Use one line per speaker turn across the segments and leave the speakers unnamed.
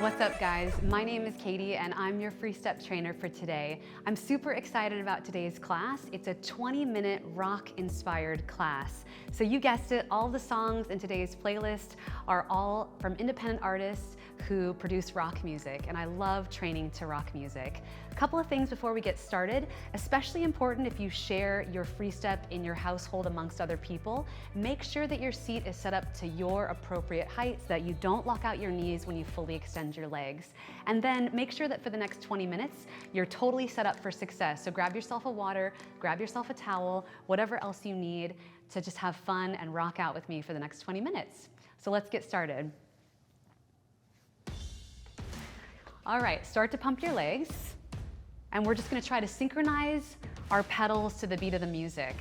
What's up, guys? My name is Katie and I'm your FreeStep trainer for today. I'm super excited about today's class. It's a 20-minute rock-inspired class. So you guessed it, all the songs in today's playlist are all from independent artists who produce rock music, and I love training to rock music. A couple of things before we get started, especially important if you share your FreeStep in your household amongst other people, make sure that your seat is set up to your appropriate height so that you don't lock out your knees when you fully extend your legs. And then make sure that for the next 20 minutes, you're totally set up for success. So grab yourself a water, grab yourself a towel, whatever else you need to just have fun and rock out with me for the next 20 minutes. So let's get started. All right, start to pump your legs, and we're just gonna try to synchronize our pedals to the beat of the music.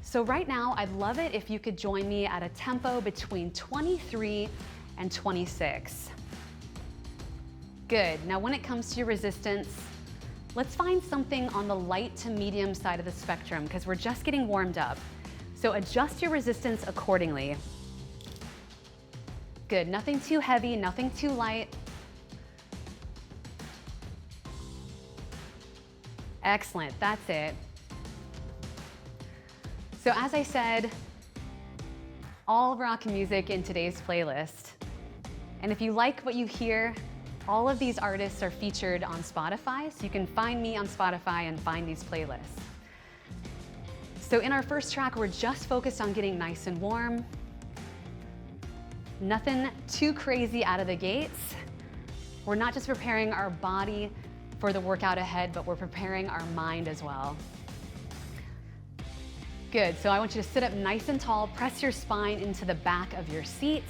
So right now, I'd love it if you could join me at a tempo between 23 and 26. Good, now when it comes to your resistance, let's find something on the light to medium side of the spectrum because we're just getting warmed up. So adjust your resistance accordingly. Good, nothing too heavy, nothing too light. Excellent, that's it. So as I said, all rock music in today's playlist. And if you like what you hear, all of these artists are featured on Spotify, so you can find me on Spotify and find these playlists. So in our first track, we're just focused on getting nice and warm. Nothing too crazy out of the gates. We're not just preparing our body for the workout ahead, but we're preparing our mind as well. Good, so I want you to sit up nice and tall, press your spine into the back of your seat.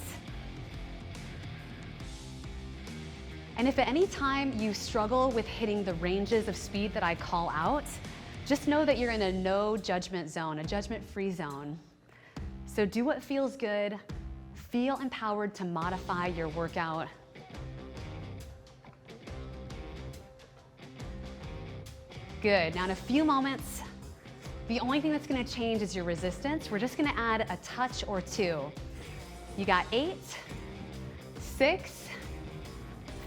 And if at any time you struggle with hitting the ranges of speed that I call out, just know that you're in a no judgment zone, a judgment-free zone. So do what feels good. Feel empowered to modify your workout. Good, now in a few moments, the only thing that's gonna change is your resistance. We're just gonna add a touch or two. You got 8, 6,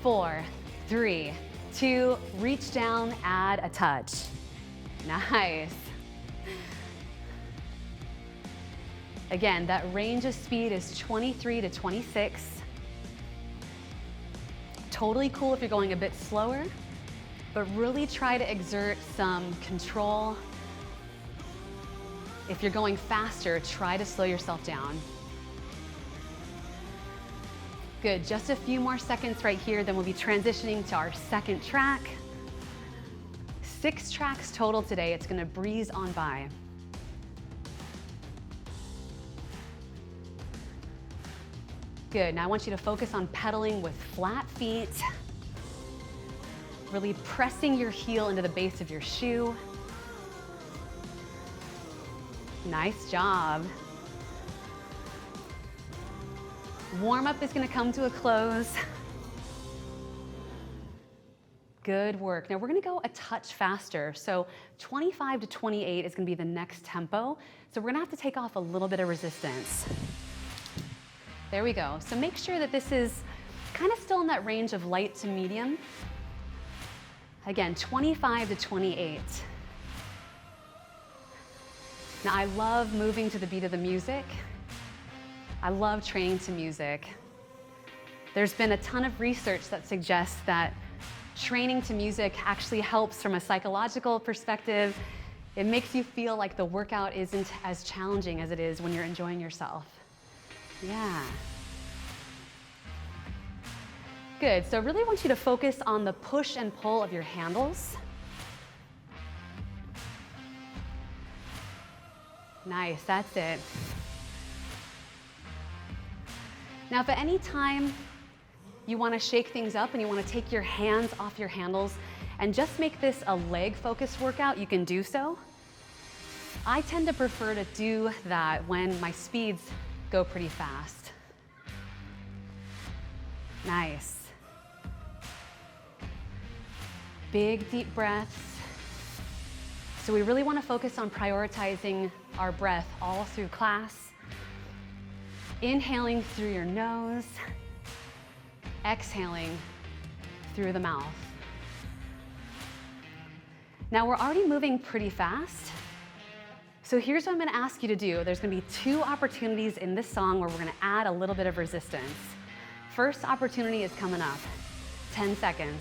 4, 3, 2, reach down, add a touch. Nice. Again, that range of speed is 23 to 26. Totally cool if you're going a bit slower, but really try to exert some control. If you're going faster, try to slow yourself down. Good, just a few more seconds right here, then we'll be transitioning to our second track. 6 tracks total today, it's gonna breeze on by. Good, now I want you to focus on pedaling with flat feet, really pressing your heel into the base of your shoe. Nice job. Warm-up is gonna come to a close. Good work. Now we're gonna go a touch faster. So 25 to 28 is gonna be the next tempo. So we're gonna have to take off a little bit of resistance. There we go. So make sure that this is kind of still in that range of light to medium. Again, 25 to 28. Now I love moving to the beat of the music. I love training to music. There's been a ton of research that suggests that training to music actually helps from a psychological perspective. It makes you feel like the workout isn't as challenging as it is when you're enjoying yourself. Yeah. Good, so I really want you to focus on the push and pull of your handles. Nice, that's it. Now, if at any time you want to shake things up and you want to take your hands off your handles and just make this a leg-focused workout, you can do so. I tend to prefer to do that when my speeds go pretty fast. Nice. Big, deep breaths. So we really want to focus on prioritizing our breath all through class. Inhaling through your nose exhaling through the mouth. Now we're already moving pretty fast. So here's what I'm gonna ask you to do. There's gonna be 2 opportunities in this song where we're gonna add a little bit of resistance. First opportunity is coming up, 10 seconds.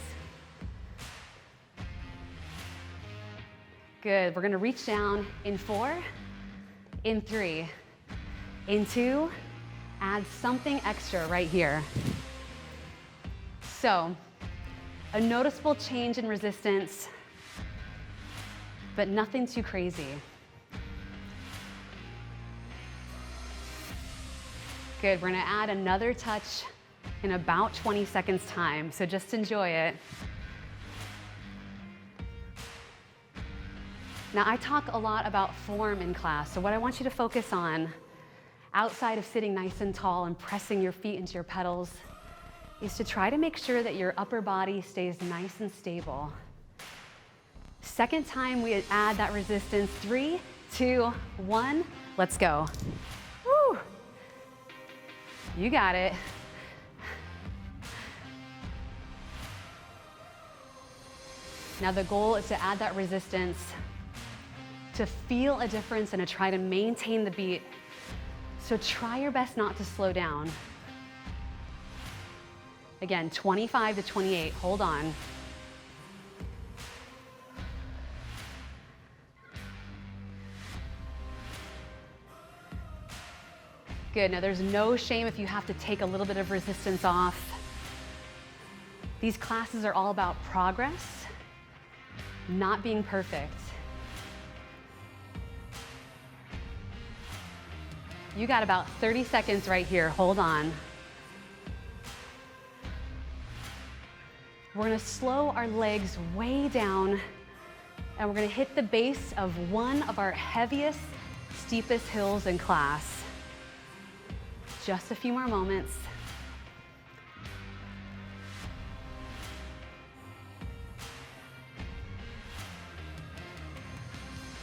Good, we're gonna reach down in 4, in 3, in 2, add something extra right here. So, a noticeable change in resistance, but nothing too crazy. Good, we're gonna add another touch in about 20 seconds time, so just enjoy it. Now, I talk a lot about form in class, so what I want you to focus on, outside of sitting nice and tall and pressing your feet into your pedals, is to try to make sure that your upper body stays nice and stable. Second time we add that resistance, 3, 2, 1, let's go. Woo! You got it. Now the goal is to add that resistance, to feel a difference and to try to maintain the beat. So try your best not to slow down. Again, 25 to 28, hold on. Good, now there's no shame if you have to take a little bit of resistance off. These classes are all about progress, not being perfect. You got about 30 seconds right here, hold on. We're gonna slow our legs way down and we're gonna hit the base of one of our heaviest, steepest hills in class. Just a few more moments.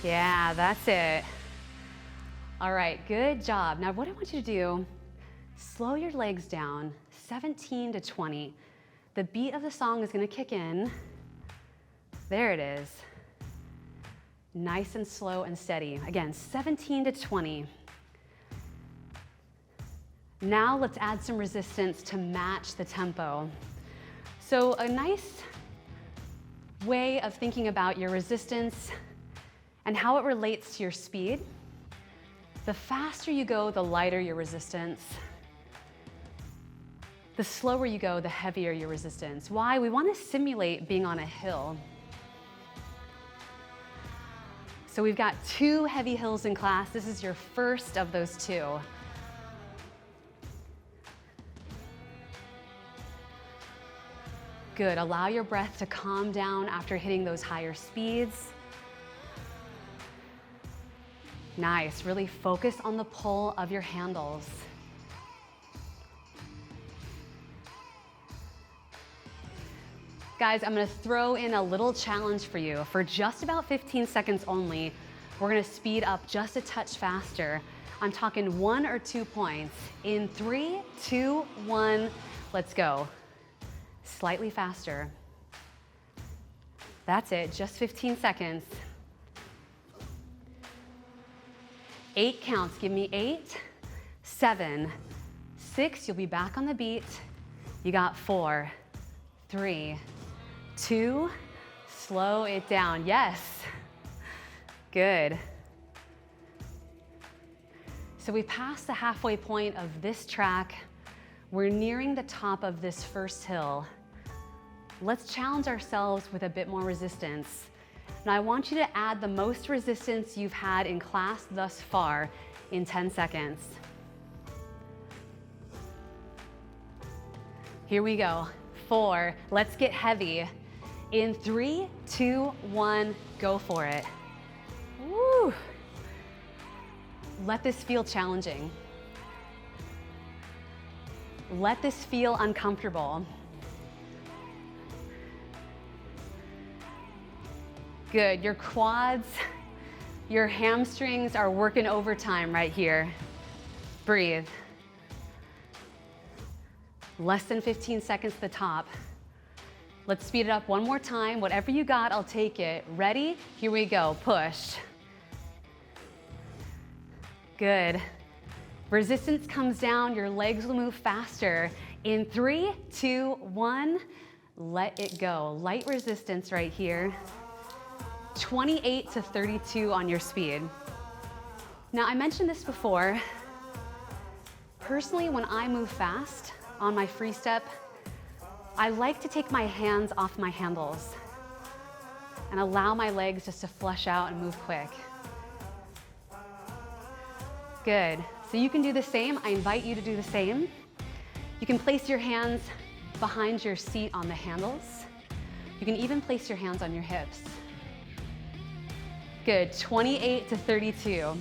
Yeah, that's it. All right, good job. Now what I want you to do, slow your legs down, 17 to 20. The beat of the song is gonna kick in. There it is. Nice and slow and steady. Again, 17 to 20. Now let's add some resistance to match the tempo. So a nice way of thinking about your resistance and how it relates to your speed. The faster you go, the lighter your resistance. The slower you go, the heavier your resistance. Why? We want to simulate being on a hill. So we've got 2 heavy hills in class. This is your first of those 2. Good, allow your breath to calm down after hitting those higher speeds. Nice, really focus on the pull of your handles. Guys, I'm gonna throw in a little challenge for you. For just about 15 seconds only, we're gonna speed up just a touch faster. I'm talking 1 or 2 points. In 3, 2, 1, let's go. Slightly faster. That's it, just 15 seconds. 8 counts, give me 8, 7, 6, you'll be back on the beat. You got 4, 3, 2, slow it down, yes. Good. So we passed the halfway point of this track. We're nearing the top of this first hill. Let's challenge ourselves with a bit more resistance. Now I want you to add the most resistance you've had in class thus far in 10 seconds. Here we go. 4, let's get heavy. In 3, 2, 1, go for it. Woo! Let this feel challenging. Let this feel uncomfortable. Good, your quads, your hamstrings are working overtime right here. Breathe. Less than 15 seconds to the top. Let's speed it up one more time. Whatever you got, I'll take it. Ready? Here we go. Push. Good. Resistance comes down, your legs will move faster. In 3, 2, 1, let it go. Light resistance right here. 28 to 32 on your speed. Now, I mentioned this before. Personally, when I move fast on my FreeStep, I like to take my hands off my handles and allow my legs just to flush out and move quick. Good. So you can do the same. I invite you to do the same. You can place your hands behind your seat on the handles. You can even place your hands on your hips. Good. 28 to 32.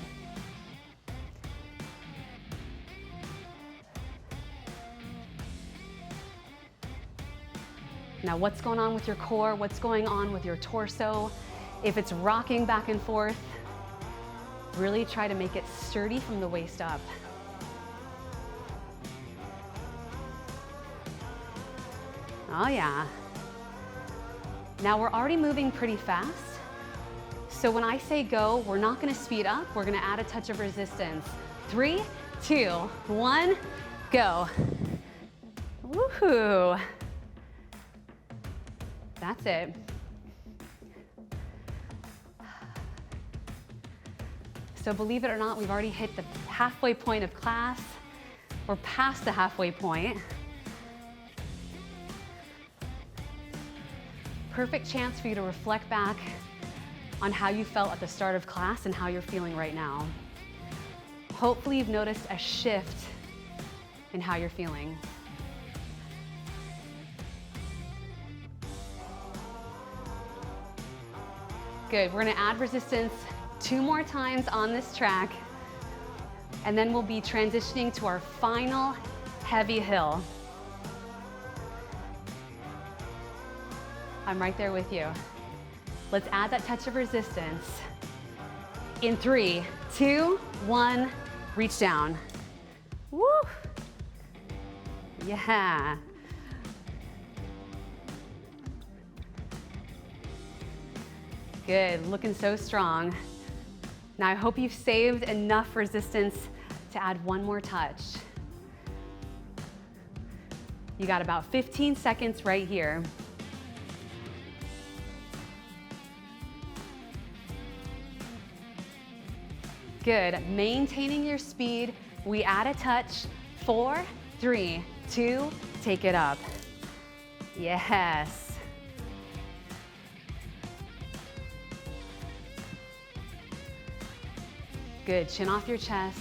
Now, what's going on with your core? What's going on with your torso? If it's rocking back and forth, really try to make it sturdy from the waist up. Oh yeah. Now we're already moving pretty fast. So when I say go, we're not gonna speed up, we're gonna add a touch of resistance. 3, 2, 1, go. Woohoo. That's it. So believe it or not, we've already hit the halfway point of class. We're past the halfway point. Perfect chance for you to reflect back on how you felt at the start of class and how you're feeling right now. Hopefully you've noticed a shift in how you're feeling. Good, we're gonna add resistance 2 more times on this track, and then we'll be transitioning to our final heavy hill. I'm right there with you. Let's add that touch of resistance. In 3, 2, 1, reach down. Woo! Yeah. Good, looking so strong. Now I hope you've saved enough resistance to add one more touch. You got about 15 seconds right here. Good, maintaining your speed. We add a touch. 4, 3, 2, take it up. Yes. Good, chin off your chest.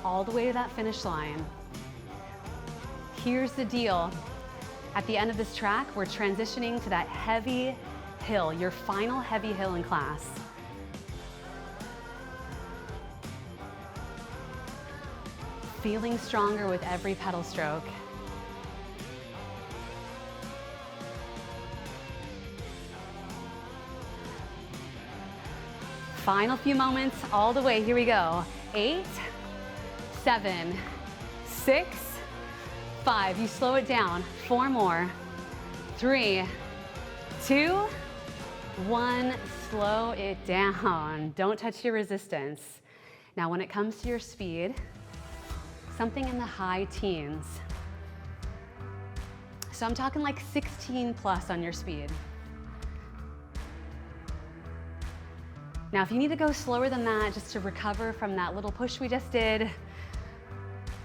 All the way to that finish line. Here's the deal. At the end of this track, we're transitioning to that heavy hill, your final heavy hill in class. Feeling stronger with every pedal stroke. Final few moments, all the way, here we go. 8, 7, 6, 5, you slow it down. 4 more. 3, 2, 1, slow it down. Don't touch your resistance. Now when it comes to your speed, something in the high teens. So I'm talking like 16 plus on your speed. Now, if you need to go slower than that just to recover from that little push we just did,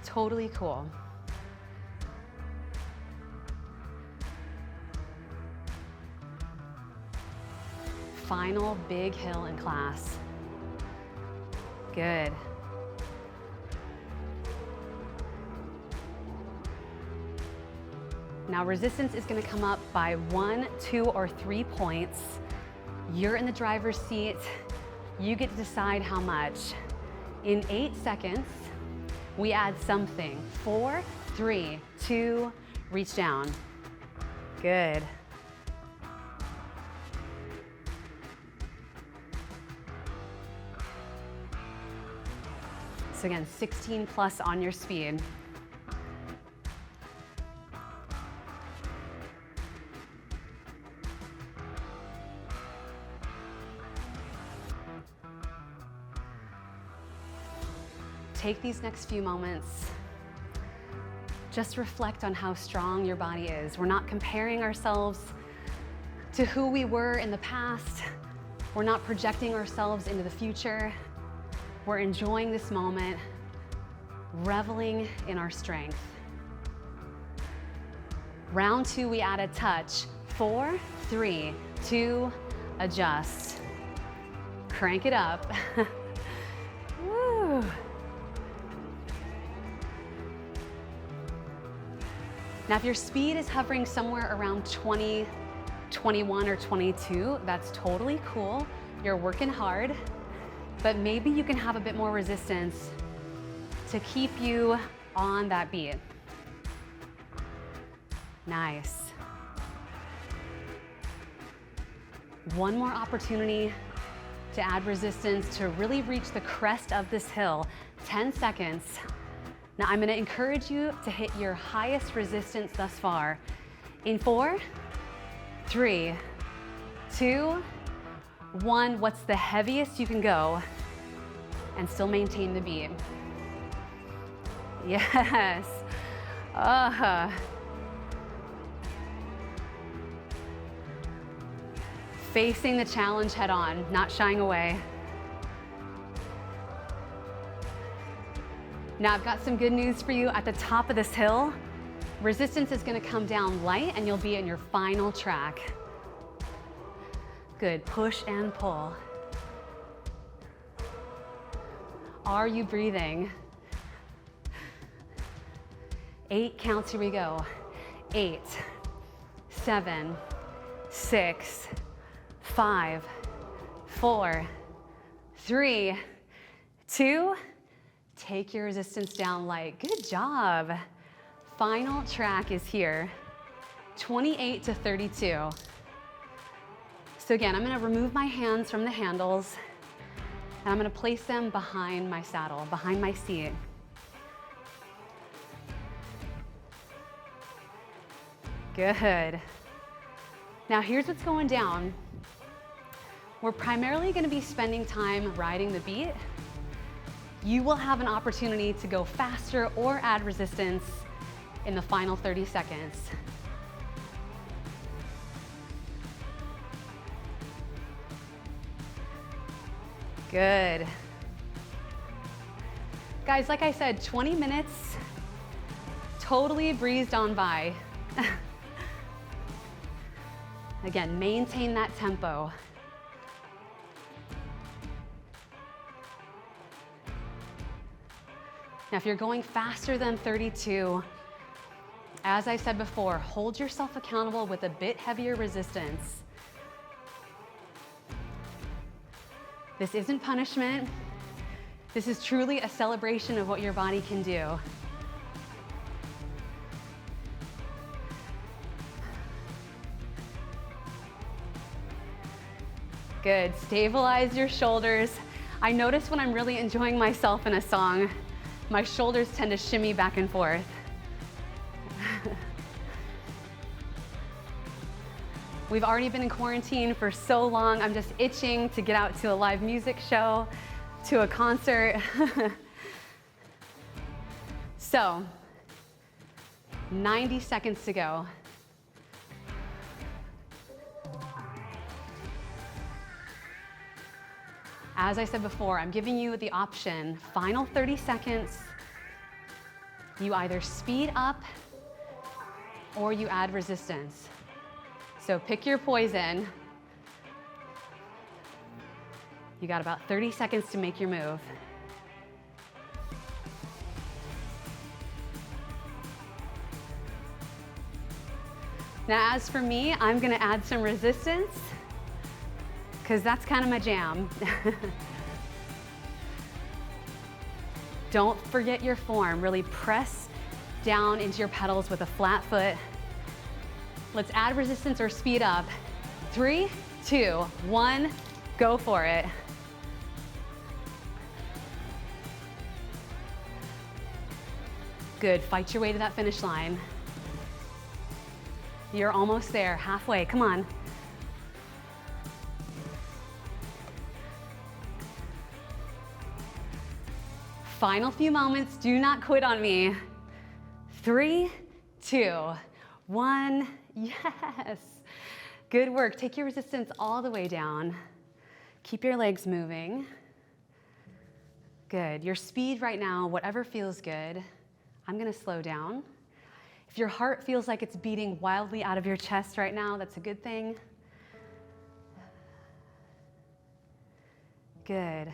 totally cool. Final big hill in class. Good. Now, resistance is going to come up by 1, 2, or 3 points. You're in the driver's seat. You get to decide how much. In 8 seconds, we add something. 4, 3, 2, reach down. Good. So again, 16 plus on your speed. Take these next few moments, just reflect on how strong your body is. We're not comparing ourselves to who we were in the past. We're not projecting ourselves into the future. We're enjoying this moment, reveling in our strength. Round 2, we add a touch. 4, 3, 2, adjust. Crank it up. Woo. Now, if your speed is hovering somewhere around 20, 21, or 22, that's totally cool. You're working hard, but maybe you can have a bit more resistance to keep you on that beat. Nice. One more opportunity to add resistance to really reach the crest of this hill. 10 seconds. Now I'm gonna encourage you to hit your highest resistance thus far. In 4, 3, 2, 1, what's the heaviest you can go and still maintain the beat? Yes. Facing the challenge head on, not shying away. Now I've got some good news for you. At the top of this hill, resistance is gonna come down light and you'll be in your final track. Good, push and pull. Are you breathing? 8 counts, here we go. 8, 7, 6, 5, 4, 3, 2, take your resistance down light. Good job. Final track is here, 28 to 32. So again, I'm gonna remove my hands from the handles and I'm gonna place them behind my saddle, behind my seat. Good. Now here's what's going down. We're primarily gonna be spending time riding the beat. You will have an opportunity to go faster or add resistance in the final 30 seconds. Good. Guys, like I said, 20 minutes, totally breezed on by. Again, maintain that tempo. Now, if you're going faster than 32, as I said before, hold yourself accountable with a bit heavier resistance. This isn't punishment. This is truly a celebration of what your body can do. Good, stabilize your shoulders. I notice when I'm really enjoying myself in a song, my shoulders tend to shimmy back and forth. We've already been in quarantine for so long, I'm just itching to get out to a live music show, to a concert. So, 90 seconds to go. As I said before, I'm giving you the option, final 30 seconds, you either speed up or you add resistance. So pick your poison. You got about 30 seconds to make your move. Now, as for me, I'm gonna add some resistance because that's kind of my jam. Don't forget your form. Really press down into your pedals with a flat foot. Let's add resistance or speed up. 3, 2, 1, go for it. Good, fight your way to that finish line. You're almost there, halfway, come on. Final few moments, do not quit on me. 3, 2, 1, yes. Good work, take your resistance all the way down. Keep your legs moving. Good, your speed right now, whatever feels good. I'm gonna slow down. If your heart feels like it's beating wildly out of your chest right now, that's a good thing. Good.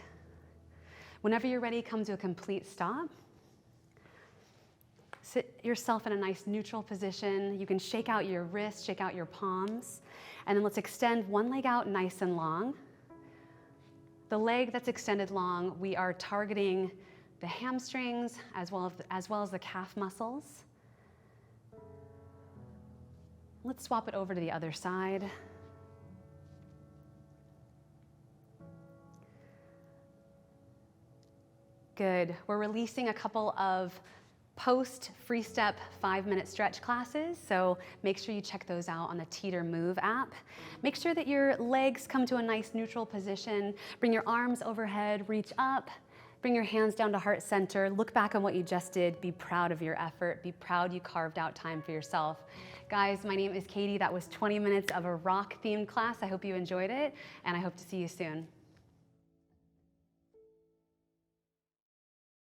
Whenever you're ready, come to a complete stop. Sit yourself in a nice neutral position. You can shake out your wrists, shake out your palms, and then let's extend one leg out nice and long. The leg that's extended long, we are targeting the hamstrings as well as the calf muscles. Let's swap it over to the other side. Good. We're releasing a couple of post FreeStep 5-minute stretch classes, so make sure you check those out on the Teeter Move app. Make sure that your legs come to a nice neutral position. Bring your arms overhead, reach up, bring your hands down to heart center. Look back on what you just did. Be proud of your effort. Be proud you carved out time for yourself. Guys, my name is Katie. That was 20 minutes of a rock-themed class. I hope you enjoyed it, and I hope to see you soon.